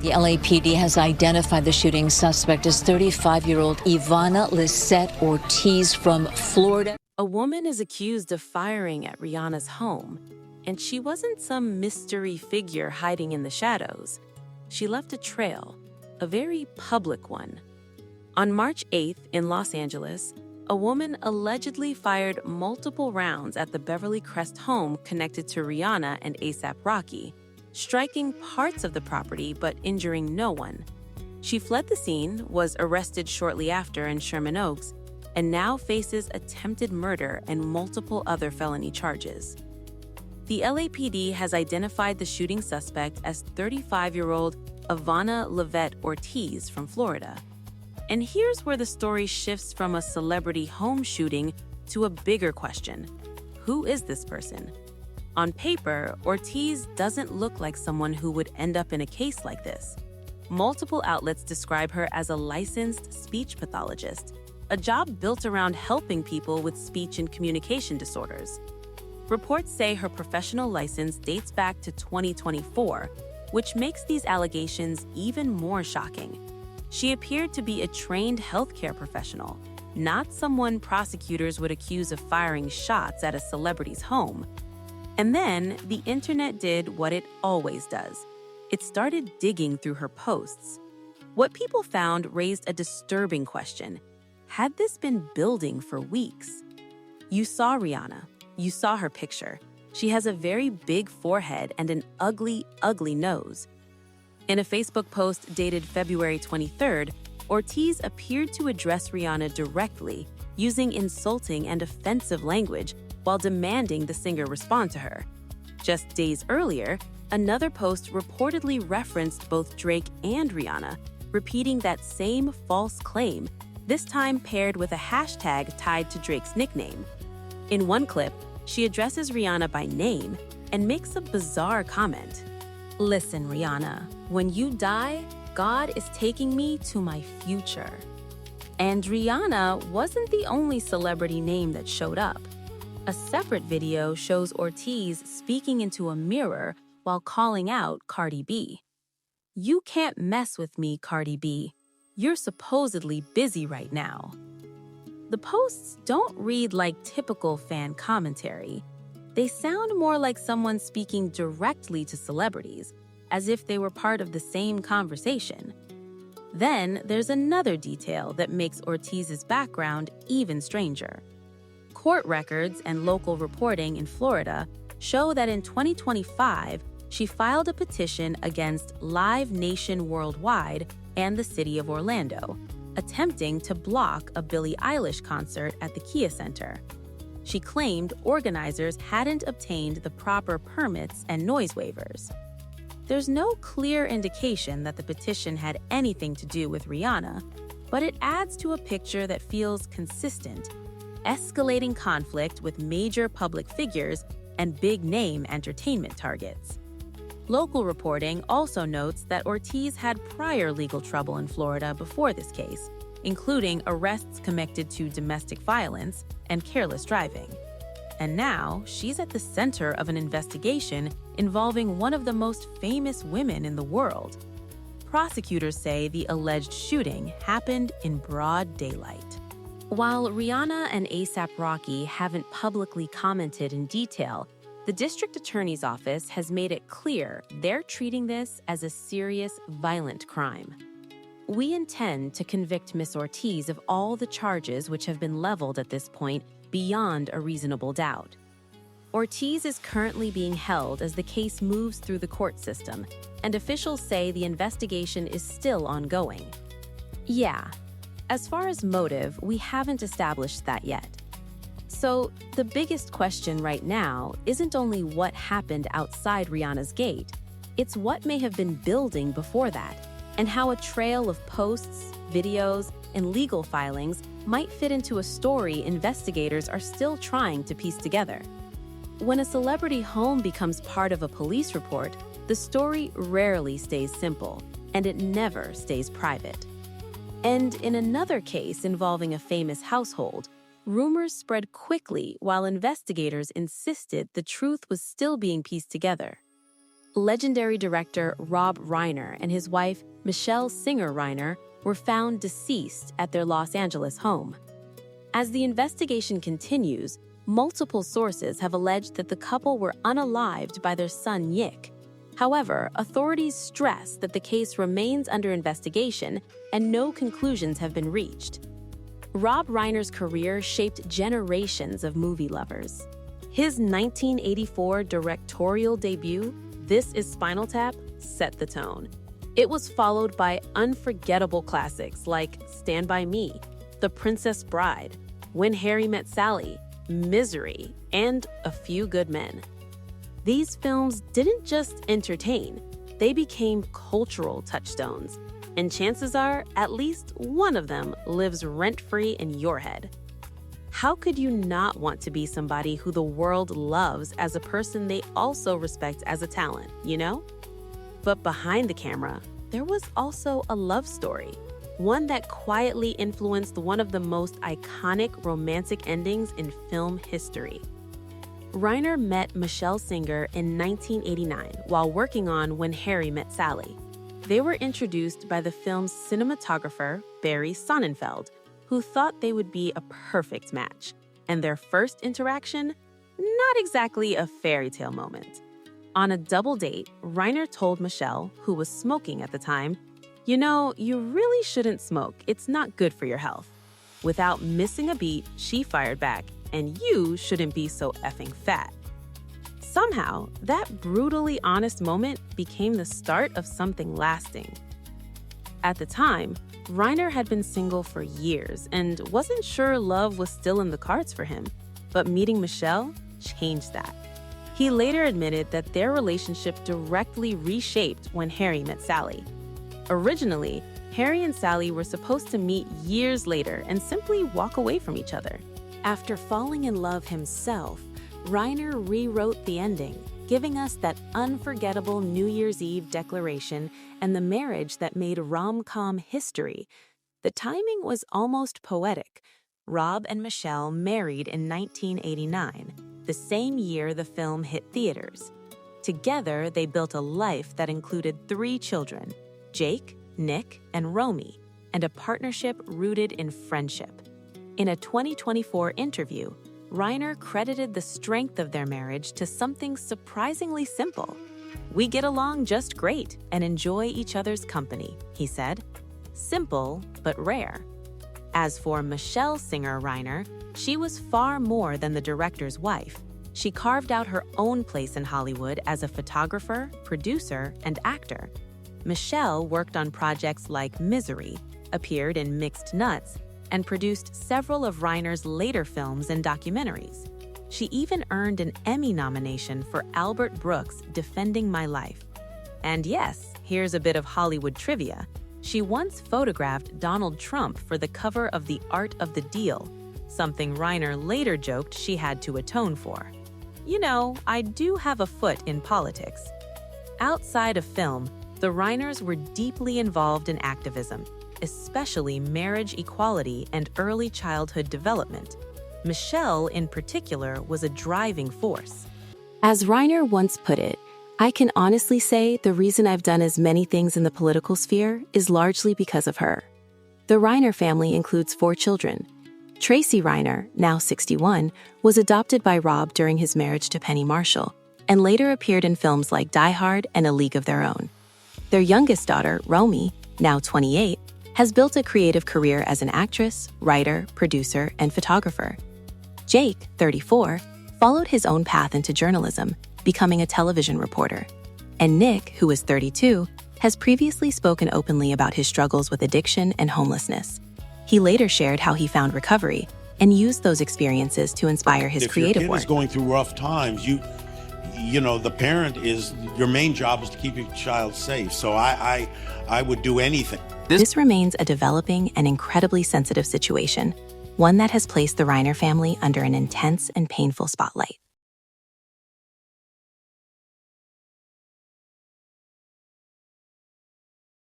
The LAPD has identified the shooting suspect as 35-year-old Ivanna Ortiz from Florida. A woman is accused of firing at Rihanna's home, and she wasn't some mystery figure hiding in the shadows. She left a trail, a very public one. On March 8th in Los Angeles, a woman allegedly fired multiple rounds at the Beverly Crest home connected to Rihanna and A$AP Rocki, striking parts of the property but injuring no one. She fled the scene, was arrested shortly after in Sherman Oaks, and now faces attempted murder and multiple other felony charges. The LAPD has identified the shooting suspect as 35-year-old Ivanna Ortiz from Florida. And here's where the story shifts from a celebrity home shooting to a bigger question. Who is this person? On paper, Ortiz doesn't look like someone who would end up in a case like this. Multiple outlets describe her as a licensed speech pathologist, a job built around helping people with speech and communication disorders. Reports say her professional license dates back to 2024, which makes these allegations even more shocking. She appeared to be a trained healthcare professional, not someone prosecutors would accuse of firing shots at a celebrity's home. And then the internet did what it always does. It started digging through her posts. What people found raised a disturbing question. Had this been building for weeks? You saw Rihanna. You saw her picture. She has a very big forehead and an ugly, ugly nose. In a Facebook post dated February 23rd, Ortiz appeared to address Rihanna directly, using insulting and offensive language while demanding the singer respond to her. Just days earlier, another post reportedly referenced both Drake and Rihanna, repeating that same false claim, this time paired with a hashtag tied to Drake's nickname. In one clip, she addresses Rihanna by name and makes a bizarre comment. "Listen, Rihanna, when you die, God is taking me to my future." And Rihanna wasn't the only celebrity name that showed up. A separate video shows Ortiz speaking into a mirror while calling out Cardi B. "You can't mess with me, Cardi B. You're supposedly busy right now." The posts don't read like typical fan commentary. They sound more like someone speaking directly to celebrities, as if they were part of the same conversation. Then there's another detail that makes Ortiz's background even stranger. Court records and local reporting in Florida show that in 2025, she filed a petition against Live Nation Worldwide and the city of Orlando, attempting to block a Billie Eilish concert at the Kia Center. She claimed organizers hadn't obtained the proper permits and noise waivers. There's no clear indication that the petition had anything to do with Rihanna, but it adds to a picture that feels consistent: escalating conflict with major public figures and big-name entertainment targets. Local reporting also notes that Ortiz had prior legal trouble in Florida before this case, including arrests connected to domestic violence and careless driving. And now, she's at the center of an investigation involving one of the most famous women in the world. Prosecutors say the alleged shooting happened in broad daylight. While Rihanna and A$AP Rocki haven't publicly commented in detail, the district attorney's office has made it clear they're treating this as a serious, violent crime. "We intend to convict Ms. Ortiz of all the charges which have been leveled at this point beyond a reasonable doubt." Ortiz is currently being held as the case moves through the court system, and officials say the investigation is still ongoing. Yeah, as far as motive, we haven't established that yet. So, the biggest question right now isn't only what happened outside Rihanna's gate, it's what may have been building before that, and how a trail of posts, videos, and legal filings might fit into a story investigators are still trying to piece together. When a celebrity home becomes part of a police report, the story rarely stays simple, and it never stays private. And in another case involving a famous household, rumors spread quickly while investigators insisted the truth was still being pieced together. legendary director Rob Reiner and his wife Michelle Singer Reiner were found deceased at their Los Angeles home. As the investigation continues, multiple sources have alleged that the couple were unalived by their son Yick. However, authorities stress that the case remains under investigation and no conclusions have been reached. Rob Reiner's career shaped generations of movie lovers. His 1984 directorial debut, This Is Spinal Tap, set the tone. It was followed by unforgettable classics like Stand By Me, The Princess Bride, When Harry Met Sally, Misery, and A Few Good Men. These films didn't just entertain, they became cultural touchstones, and chances are at least one of them lives rent-free in your head. How could you not want to be somebody who the world loves as a person they also respect as a talent, you know? But behind the camera, there was also a love story, one that quietly influenced one of the most iconic romantic endings in film history. Reiner met Michelle Singer in 1989 while working on When Harry Met Sally. They were introduced by the film's cinematographer, Barry Sonnenfeld, who thought they would be a perfect match. And their first interaction? Not exactly a fairy tale moment. On a double date, Reiner told Michelle, who was smoking at the time, "You know, you really shouldn't smoke. It's not good for your health." Without missing a beat, she fired back, "And you shouldn't be so effing fat." Somehow, that brutally honest moment became the start of something lasting. At the time, Reiner had been single for years and wasn't sure love was still in the cards for him, but meeting Michelle changed that. He later admitted that their relationship directly reshaped When Harry Met Sally. Originally, Harry and Sally were supposed to meet years later and simply walk away from each other. After falling in love himself, Reiner rewrote the ending, giving us that unforgettable New Year's Eve declaration and the marriage that made rom-com history. The timing was almost poetic. Rob and Michelle married in 1989, the same year the film hit theaters. Together, they built a life that included 3 children, Jake, Nick, and Romy, and a partnership rooted in friendship. In a 2024 interview, Reiner credited the strength of their marriage to something surprisingly simple. "We get along just great and enjoy each other's company," he said. Simple, but rare. As for Michelle Singer Reiner, she was far more than the director's wife. She carved out her own place in Hollywood as a photographer, producer, and actor. Michelle worked on projects like Misery, appeared in Mixed Nuts, and produced several of Reiner's later films and documentaries. She even earned an Emmy nomination for Albert Brooks' Defending My Life. And yes, here's a bit of Hollywood trivia. She once photographed Donald Trump for the cover of The Art of the Deal, something Reiner later joked she had to atone for. You know, I do have a foot in politics. Outside of film, the Reiners were deeply involved in activism, especially marriage equality and early childhood development. Michelle, in particular, was a driving force. As Reiner once put it, "I can honestly say the reason I've done as many things in the political sphere is largely because of her." The Reiner family includes 4 children. Tracy Reiner, now 61, was adopted by Rob during his marriage to Penny Marshall, and later appeared in films like Die Hard and A League of Their Own. Their youngest daughter, Romy, now 28, has built a creative career as an actress, writer, producer, and photographer. Jake, 34, followed his own path into journalism, becoming a television reporter. And Nick, who is 32, has previously spoken openly about his struggles with addiction and homelessness. He later shared how he found recovery and used those experiences to inspire his creative work. If your kid is going through rough times, you know, the parent is, your main job is to keep your child safe. So I would do anything. This remains a developing and incredibly sensitive situation, one that has placed the Reiner family under an intense and painful spotlight.